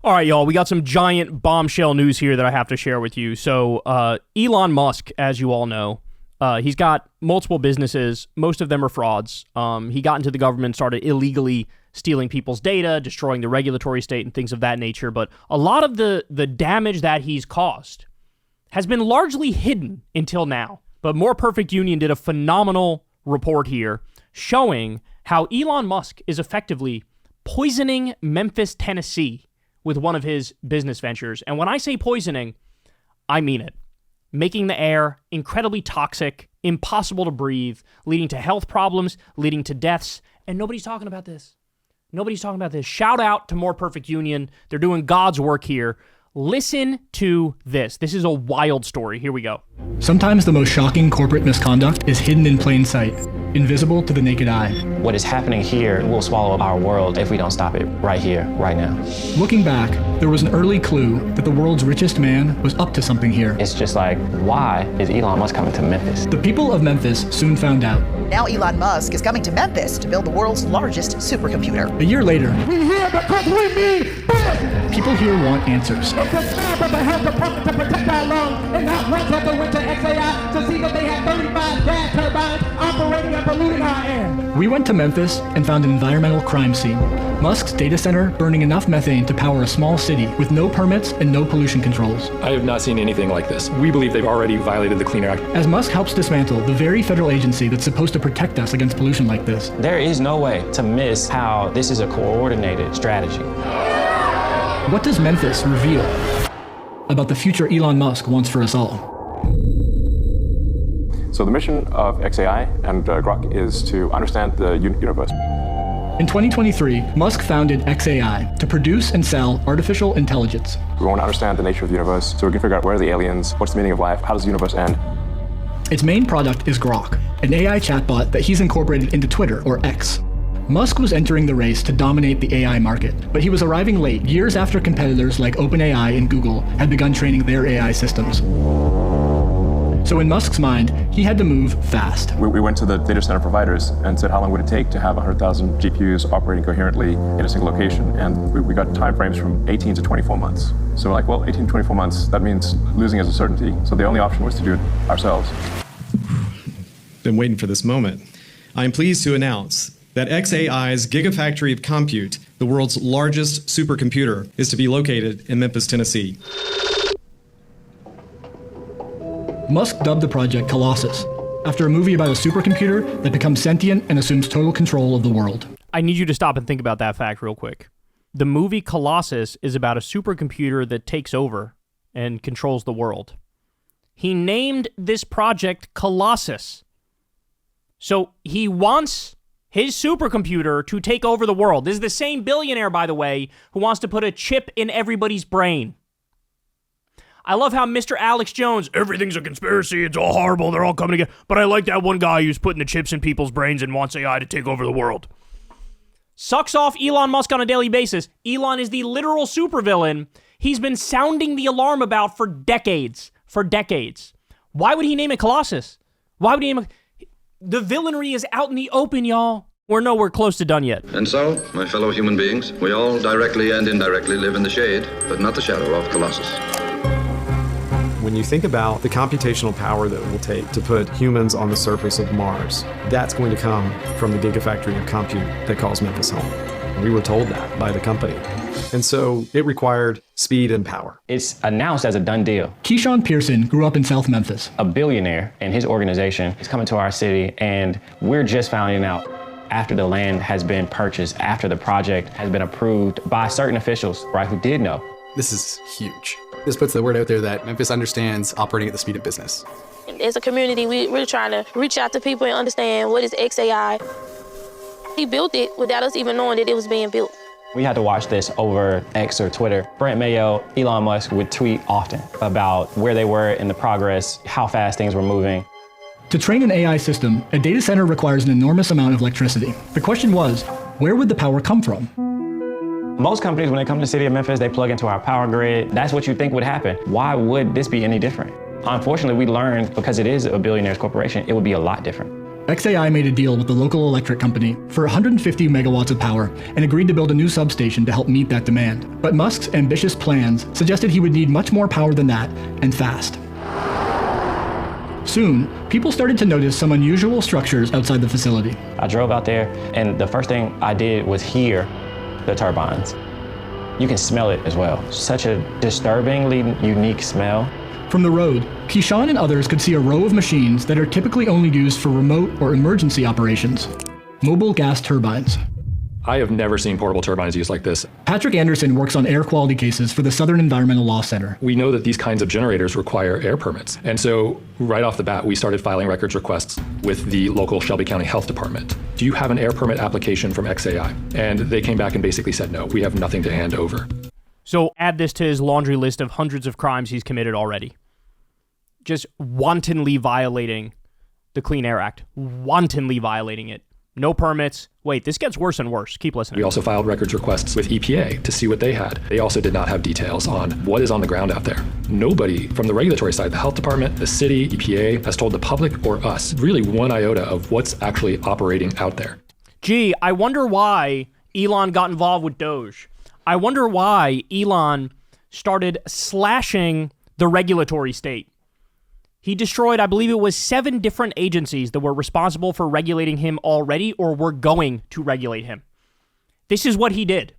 All right, y'all, we got some giant bombshell news here that I have to share with you. So Elon Musk, as you all know, he's got multiple businesses. Most of them are frauds. He got into the government, started illegally stealing people's data, destroying the regulatory state and things of that nature. But a lot of the damage that he's caused has been largely hidden until now. But More Perfect Union did a phenomenal report here showing how Elon Musk is effectively poisoning Memphis, Tennessee with one of his business ventures. And when I say poisoning, I mean it. Making the air incredibly toxic, impossible to breathe, leading to health problems, leading to deaths, and nobody's talking about this. Nobody's talking about this. Shout out to More Perfect Union. They're doing God's work here. Listen to this. This is a wild story. Here we go. Sometimes the most shocking corporate misconduct is hidden in plain sight, invisible to the naked eye. What is happening here will swallow our world if we don't stop it right here, right now. Looking back, there was an early clue that the world's richest man was up to something here. It's just like, why is Elon Musk coming to Memphis? The people of Memphis soon found out. Now Elon Musk is coming to Memphis to build the world's largest supercomputer. A year later, We here because we need business. people here want answers. It's a staff of the health department to protect our lungs and not once have they went to XAI to see that they have 35 gas turbines operating and polluting our air. We went to Memphis and found an environmental crime scene. Musk's data center burning enough methane to power a small city with no permits and no pollution controls. I have not seen anything like this. We believe they've already violated the Clean Air Act. As Musk helps dismantle the very federal agency that's supposed to protect us against pollution like this. There is no way to miss how this is a coordinated strategy. What does Memphis reveal about the future Elon Musk wants for us all? So the mission of XAI and Grok is to understand the universe. In 2023, Musk founded XAI to produce and sell artificial intelligence. We want to understand the nature of the universe so we can figure out where are the aliens, what's the meaning of life, how does the universe end. Its main product is Grok, an AI chatbot that he's incorporated into Twitter, or X. Musk was entering the race to dominate the AI market, but he was arriving late, years after competitors like OpenAI and Google had begun training their AI systems. So in Musk's mind, he had to move fast. We went to the data center providers and said how long would it take to have 100,000 GPUs operating coherently in a single location, and we got timeframes from 18 to 24 months. So we're like, well, 18 to 24 months, that means losing is a certainty. So the only option was to do it ourselves. Been waiting for this moment. I am pleased to announce that XAI's Gigafactory of Compute, the world's largest supercomputer, is to be located in Memphis, Tennessee. Musk dubbed the project Colossus, after a movie about a supercomputer that becomes sentient and assumes total control of the world. I need you to stop and think about that fact real quick. The movie Colossus is about a supercomputer that takes over and controls the world. He named this project Colossus. So he wants his supercomputer to take over the world. This is the same billionaire, by the way, who wants to put a chip in everybody's brain. I love how Mr. Alex Jones, everything's a conspiracy, it's all horrible, they're all coming together. But I like that one guy who's putting the chips in people's brains and wants AI to take over the world. Sucks off Elon Musk on a daily basis. Elon is the literal supervillain he's been sounding the alarm about for decades. Why would he name it Colossus? Why would he name it? The villainy is out in the open, y'all. We're nowhere close to done yet. And so, my fellow human beings, we all directly and indirectly live in the shade, but not the shadow of Colossus. When you think about the computational power that it will take to put humans on the surface of Mars, that's going to come from the Gigafactory of Compute that calls Memphis home. We were told that by the company. And so it required speed and power. It's announced as a done deal. Keyshawn Pearson grew up in South Memphis. A billionaire and his organization is coming to our city, and we're just finding out after the land has been purchased, after the project has been approved by certain officials, right, who did know. This is huge. This puts the word out there that Memphis understands operating at the speed of business. As a community, we're trying to reach out to people and understand what is XAI. He built it without us even knowing that it was being built. We had to watch this over X or Twitter. Brent Mayo, Elon Musk would tweet often about where they were in the progress, how fast things were moving. To train an AI system, a data center requires an enormous amount of electricity. The question was, where would the power come from? Most companies, when they come to the city of Memphis, they plug into our power grid. That's what you think would happen. Why would this be any different? Unfortunately, we learned because it is a billionaire's corporation, it would be a lot different. XAI made a deal with the local electric company for 150 megawatts of power and agreed to build a new substation to help meet that demand. But Musk's ambitious plans suggested he would need much more power than that, and fast. Soon, people started to notice some unusual structures outside the facility. I drove out there, and the first thing I did was hear the turbines. You can smell it as well. Such a disturbingly unique smell. From the road, Keyshawn and others could see a row of machines that are typically only used for remote or emergency operations. Mobile gas turbines. I have never seen portable turbines used like this. Patrick Anderson works on air quality cases for the Southern Environmental Law Center. We know that these kinds of generators require air permits. And so right off the bat, we started filing records requests with the local Shelby County Health Department. Do you have an air permit application from XAI? And they came back and basically said, no, we have nothing to hand over. So add this to his laundry list of hundreds of crimes he's committed already. Just wantonly violating the Clean Air Act. Wantonly violating it. No permits. Wait, this gets worse and worse. Keep listening. We also filed records requests with EPA to see what they had. They also did not have details on what is on the ground out there. Nobody from the regulatory side, the health department, the city, EPA, has told the public or us really one iota of what's actually operating out there. Gee, I wonder why Elon got involved with Doge. I wonder why Elon started slashing the regulatory state. He destroyed, I believe it was 7 different agencies that were responsible for regulating him already or were going to regulate him. This is what he did.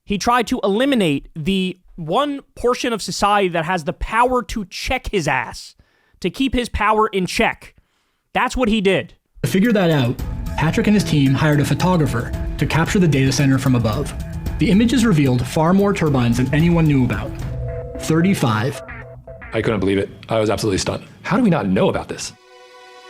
He tried to eliminate the one portion of society that has the power to check his ass, to keep his power in check. That's what he did. To figure that out, Patrick and his team hired a photographer to capture the data center from above. The images revealed far more turbines than anyone knew about. 35. I couldn't believe it. I was absolutely stunned. How do we not know about this?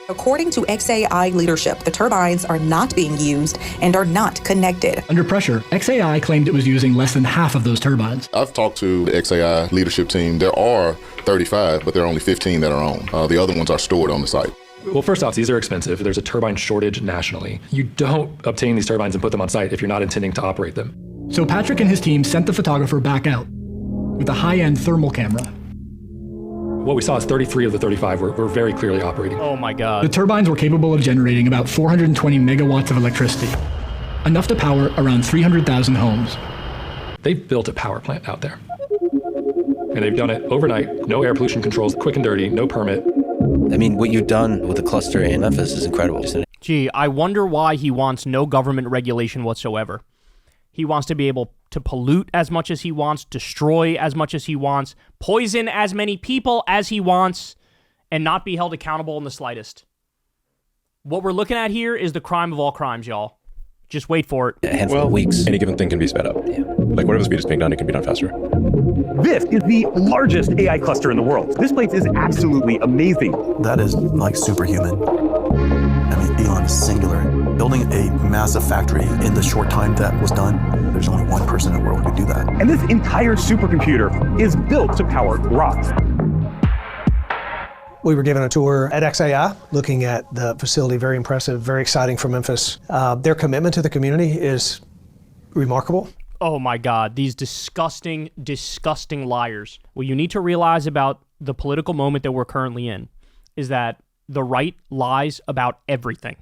According to XAI leadership, the turbines are not being used and are not connected. Under pressure, XAI claimed it was using less than half of those turbines. I've talked to the XAI leadership team. There are 35, but there are only 15 that are on. The other ones are stored on the site. Well, first off, these are expensive. There's a turbine shortage nationally. You don't obtain these turbines and put them on site if you're not intending to operate them. So Patrick and his team sent the photographer back out with a high-end thermal camera. What we saw is 33 of the 35 were very clearly operating. Oh my God. The turbines were capable of generating about 420 megawatts of electricity, enough to power around 300,000 homes. They've built a power plant out there. And they've done it overnight, no air pollution controls, quick and dirty, no permit. I mean, what you've done with the cluster in Memphis is incredible. Gee, I wonder why he wants no government regulation whatsoever. He wants to be able to pollute as much as he wants, destroy as much as he wants, poison as many people as he wants, and not be held accountable in the slightest. What we're looking at here is the crime of all crimes, y'all. Just wait for it. A handful of weeks. Any given thing can be sped up. Yeah. Like whatever speed is being done, it can be done faster. This is the largest AI cluster in the world. This place is absolutely amazing. That is like superhuman. I mean, Elon is singular. Building a massive factory in the short time that was done, there's only one person in the world who could do that. And this entire supercomputer is built to power Grok. We were given a tour at XAI, looking at the facility, very impressive, very exciting for Memphis. Their commitment to the community is remarkable. Oh my God, these disgusting, disgusting liars. What you need to realize about the political moment that we're currently in is that the right lies about everything.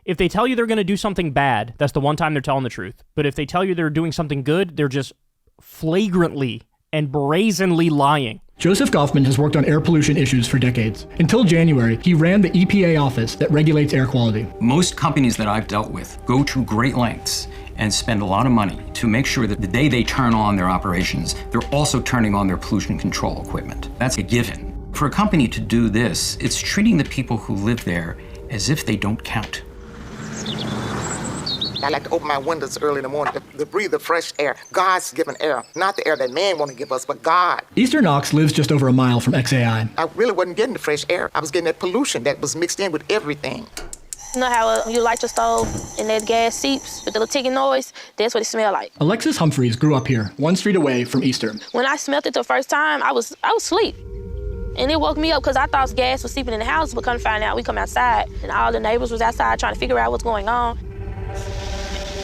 If they tell you they're going to do something bad, that's the one time they're telling the truth. But if they tell you they're doing something good, they're just flagrantly and brazenly lying. Joseph Goffman has worked on air pollution issues for decades. Until January, he ran the EPA office that regulates air quality. Most companies that I've dealt with go to great lengths and spend a lot of money to make sure that the day they turn on their operations, they're also turning on their pollution control equipment. That's a given. For a company to do this, it's treating the people who live there as if they don't count. I like to open my windows early in the morning to breathe the fresh air. God's given air, not the air that man want to give us, but God. Eastern Knox lives just over a mile from XAI. I really wasn't getting the fresh air. I was getting that pollution that was mixed in with everything. You know how you light your stove and that gas seeps with the little ticking noise? That's what it smelled like. Alexis Humphreys grew up here, one street away from Eastern. When I smelled it the first time, I was asleep. And it woke me up because I thought gas was seeping in the house, but couldn't find out. We come outside, and all the neighbors was outside trying to figure out what's going on.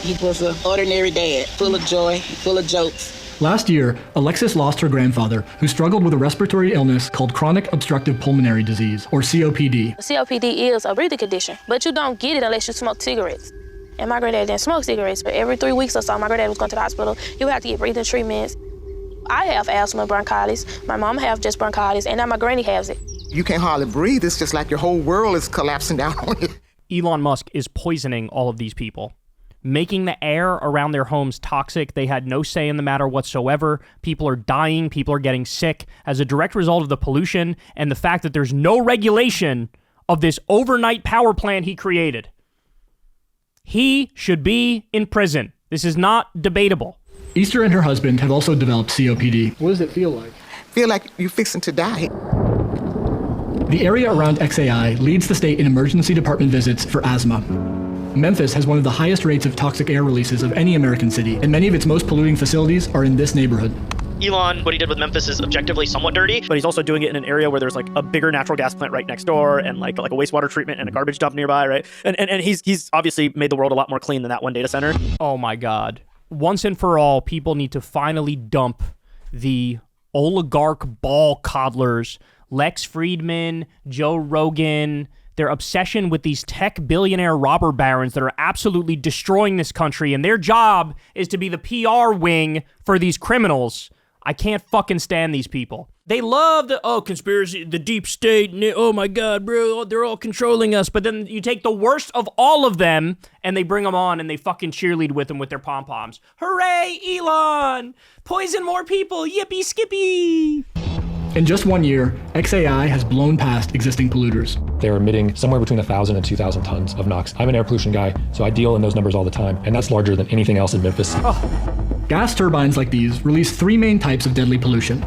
He was an ordinary dad, full of joy, full of jokes. Last year, Alexis lost her grandfather, who struggled with a respiratory illness called chronic obstructive pulmonary disease, or COPD. COPD is a breathing condition, but you don't get it unless you smoke cigarettes. And my granddad didn't smoke cigarettes, but every 3 weeks or so, my granddad was going to the hospital. He would have to get breathing treatments. I have asthma, bronchitis. My mom have just bronchitis, and now my granny has it. You can't hardly breathe. It's just like your whole world is collapsing down on you. Elon Musk is poisoning all of these people, making the air around their homes toxic. They had no say in the matter whatsoever. People are dying. People are getting sick as a direct result of the pollution and the fact that there's no regulation of this overnight power plant he created. He should be in prison. This is not debatable. Easter and her husband have also developed COPD. What does it feel like? Feel like you're fixing to die. The area around XAI leads the state in emergency department visits for asthma. Memphis has one of the highest rates of toxic air releases of any American city, and many of its most polluting facilities are in this neighborhood. Elon, what he did with Memphis is objectively somewhat dirty, but he's also doing it in an area where there's like a bigger natural gas plant right next door and like a wastewater treatment and a garbage dump nearby, right? And he's obviously made the world a lot more clean than that one data center. Oh my God. Once and for all, people need to finally dump the oligarch ball coddlers, Lex Friedman, Joe Rogan, their obsession with these tech billionaire robber barons that are absolutely destroying this country, and their job is to be the PR wing for these criminals. I can't fucking stand these people. They love the, conspiracy, the deep state, oh my God, bro, they're all controlling us. But then you take the worst of all of them and they bring them on and they fucking cheerlead with them with their pom-poms. Hooray, Elon! Poison more people, yippee skippy! In just 1 year, XAI has blown past existing polluters. They're emitting somewhere between 1,000 and 2,000 tons of NOx. I'm an air pollution guy, so I deal in those numbers all the time, and that's larger than anything else in Memphis. Gas turbines like these release 3 main types of deadly pollution: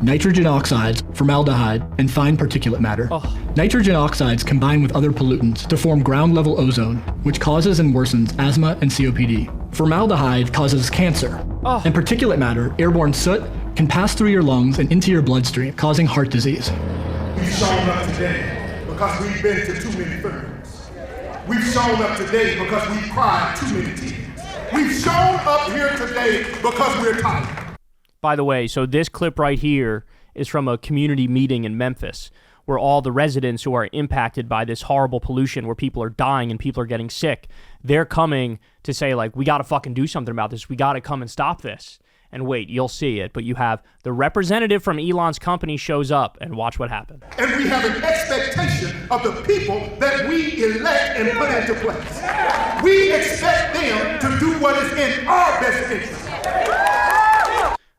nitrogen oxides, formaldehyde, and fine particulate matter. Nitrogen oxides combine with other pollutants to form ground-level ozone, which causes and worsens asthma and COPD. Formaldehyde causes cancer, and particulate matter, airborne soot, can pass through your lungs and into your bloodstream, causing heart disease. We've shown up today because we've been to too many funerals. We've shown up today because we've cried too many tears. We've shown up here today because we're tired. By the way, so this clip right here is from a community meeting in Memphis where all the residents who are impacted by this horrible pollution, where people are dying and people are getting sick, they're coming to say, like, we got to fucking do something about this. We got to come and stop this. And wait, you'll see it, but you have the representative from Elon's company shows up, and watch what happened. And we have an expectation of the people that we elect and put into place. We expect them to do what is in our best interest.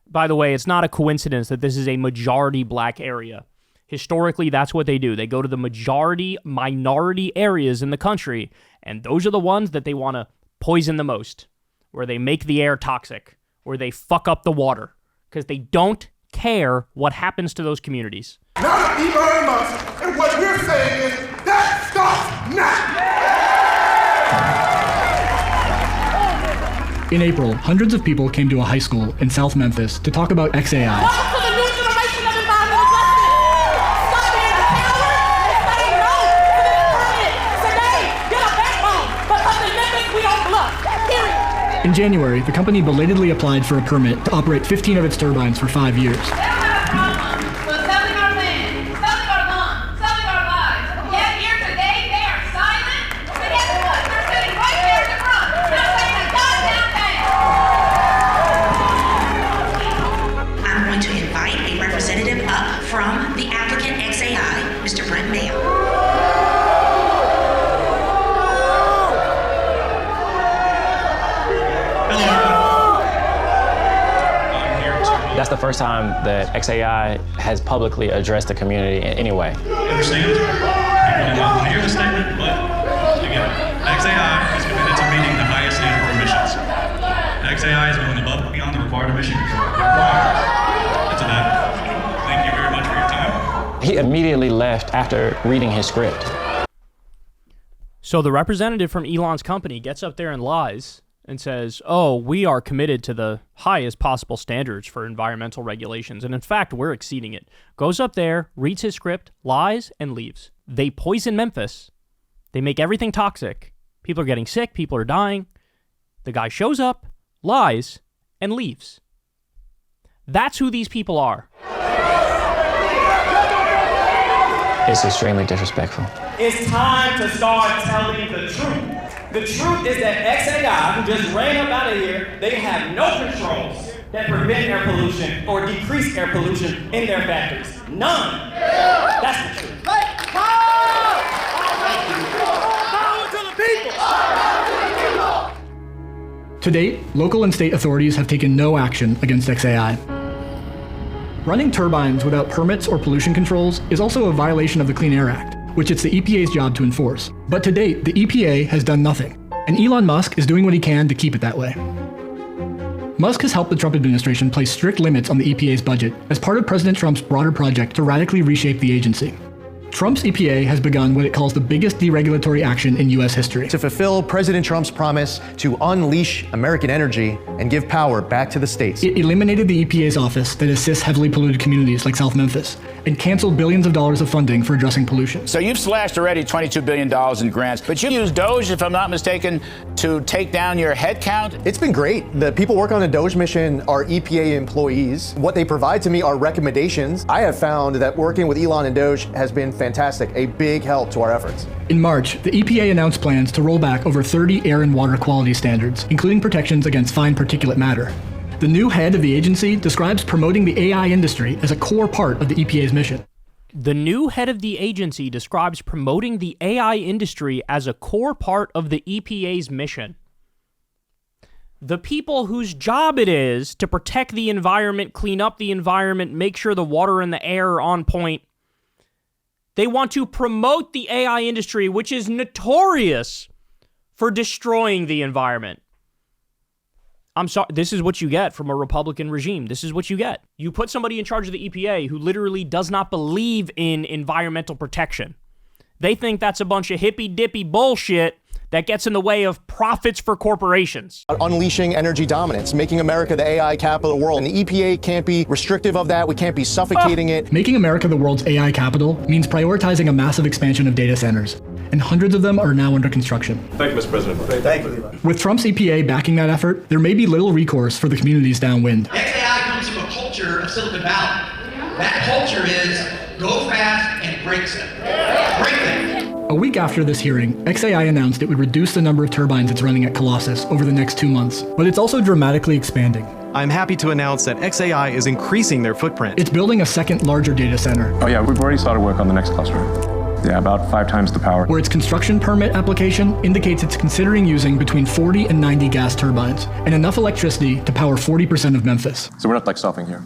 By the way, it's not a coincidence that this is a majority black area. Historically, that's what they do. They go to the minority areas in the country, and those are the ones that they want to poison the most, where they make the air toxic, where they fuck up the water, because they don't care what happens to those communities. Not Elon Musk, and what we're saying is that stops now. In April, hundreds of people came to a high school in South Memphis to talk about XAI. In January, the company belatedly applied for a permit to operate 15 of its turbines for 5 years. I'm going to invite a representative up from the applicant XAI, Mr. Brent Mayo. That's the first time that XAI has publicly addressed the community in any way. I understand. People do not want to hear the statement, but again, XAI is committed to meeting the highest standard for emissions. XAI is going above and beyond the required emission control requirements. And to that, thank you very much for your time. He immediately left after reading his script. So the representative from Elon's company gets up there and lies and says, oh, we are committed to the highest possible standards for environmental regulations. And in fact, we're exceeding it. Goes up there, reads his script, lies, and leaves. They poison Memphis. They make everything toxic. People are getting sick. People are dying. The guy shows up, lies, and leaves. That's who these people are. It's extremely disrespectful. It's time to start telling the truth. The truth is that XAI, who just ran up out of here, they have no controls that prevent air pollution or decrease air pollution in their factories. None. That's the truth. Power to the people! To date, local and state authorities have taken no action against XAI. Running turbines without permits or pollution controls is also a violation of the Clean Air Act, which it's the EPA's job to enforce. But to date, the EPA has done nothing, and Elon Musk is doing what he can to keep it that way. Musk has helped the Trump administration place strict limits on the EPA's budget as part of President Trump's broader project to radically reshape the agency. Trump's EPA has begun what it calls the biggest deregulatory action in U.S. history. To fulfill President Trump's promise to unleash American energy and give power back to the states. It eliminated the EPA's office that assists heavily polluted communities like South Memphis and canceled billions of dollars of funding for addressing pollution. So you've slashed already $22 billion in grants, but you used Doge, if I'm not mistaken, to take down your head count? It's been great. The people working on the Doge mission are EPA employees. What they provide to me are recommendations. I have found that working with Elon and Doge has been fantastic, a big help to our efforts. In March, the EPA announced plans to roll back over 30 air and water quality standards, including protections against fine particulate matter. The new head of the agency describes promoting the AI industry as a core part of the EPA's mission. The new head of the agency describes promoting the AI industry as a core part of the EPA's mission. The people whose job it is to protect the environment, clean up the environment, make sure the water and the air are on point, they want to promote the AI industry, which is notorious for destroying the environment. I'm sorry, this is what you get from a Republican regime. This is what you get. You put somebody in charge of the EPA who literally does not believe in environmental protection. They think that's a bunch of hippy-dippy bullshit that gets in the way of profits for corporations. Unleashing energy dominance, making America the AI capital of the world. And the EPA can't be restrictive of that. We can't be suffocating it. Making America the world's AI capital means prioritizing a massive expansion of data centers, and hundreds of them are now under construction. Thank you, Mr. President. Thank you. With Trump's EPA backing that effort, there may be little recourse for the communities downwind. XAI comes from a culture of Silicon Valley. That culture is go fast and break stuff. Break things. A week after this hearing, XAI announced it would reduce the number of turbines it's running at Colossus over the next 2 months, but it's also dramatically expanding. I'm happy to announce that XAI is increasing their footprint. It's building a second larger data center. Oh yeah, we've already started work on the next cluster. Yeah, about 5 times the power. Where its construction permit application indicates it's considering using between 40 and 90 gas turbines and enough electricity to power 40% of Memphis. So we're not like stopping here.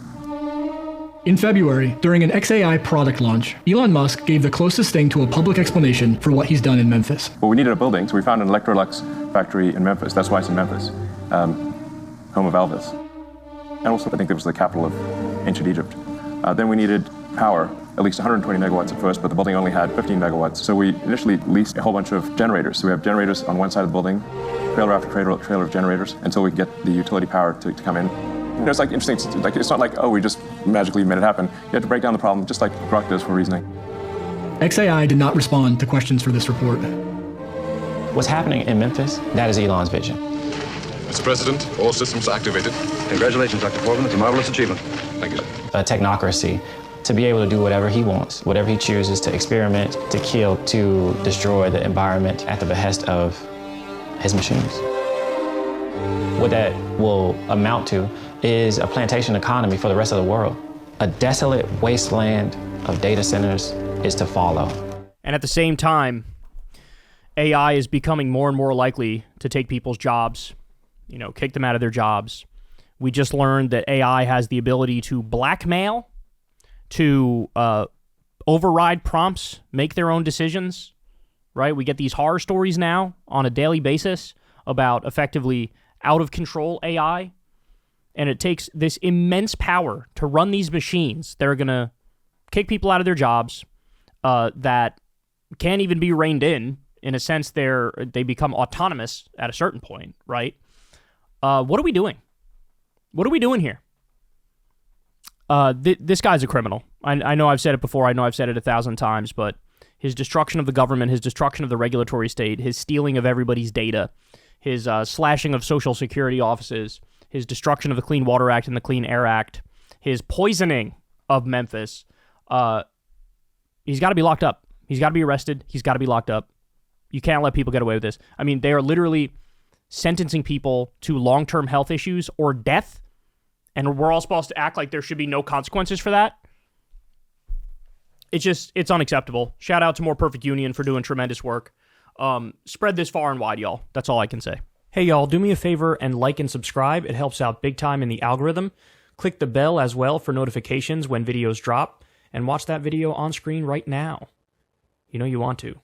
In February, during an XAI product launch, Elon Musk gave the closest thing to a public explanation for what he's done in Memphis. Well, we needed a building, so we found an Electrolux factory in Memphis. That's why it's in Memphis, home of Elvis. And also, I think it was the capital of ancient Egypt. Then we needed power, at least 120 megawatts at first, but the building only had 15 megawatts. So we initially leased a whole bunch of generators. So we have generators on one side of the building, trailer after trailer of generators, until we get the utility power to come in. You know, it's like interesting, like it's not like, oh, we just magically made it happen. You have to break down the problem, just like Grok does for reasoning. XAI did not respond to questions for this report. What's happening in Memphis, that is Elon's vision. Mr. President, all systems activated. Congratulations, Dr. Foreman. It's a marvelous achievement. Thank you. A technocracy, to be able to do whatever he wants, whatever he chooses, to experiment, to kill, to destroy the environment at the behest of his machines. What that will amount to is a plantation economy for the rest of the world. A desolate wasteland of data centers is to follow. And at the same time, AI is becoming more and more likely to take people's jobs, kick them out of their jobs. We just learned that AI has the ability to blackmail, to override prompts, make their own decisions, right? We get these horror stories now on a daily basis about effectively out-of-control AI. And it takes this immense power to run these machines that are going to kick people out of their jobs, that can't even be reined in a sense. They become autonomous at a certain point, right? What are we doing? What are we doing here? This guy's a criminal. I know I've said it before. I know I've said it 1,000 times, but his destruction of the government, his destruction of the regulatory state, his stealing of everybody's data, his slashing of Social Security offices, his destruction of the Clean Water Act and the Clean Air Act, his poisoning of Memphis, he's got to be locked up. He's got to be arrested. He's got to be locked up. You can't let people get away with this. I mean, they are literally sentencing people to long-term health issues or death, and we're all supposed to act like there should be no consequences for that. It's unacceptable. Shout out to More Perfect Union for doing tremendous work. Spread this far and wide, y'all. That's all I can say. Hey, y'all, do me a favor and like and subscribe. It helps out big time in the algorithm. Click the bell as well for notifications when videos drop, and watch that video on screen right now. You know you want to.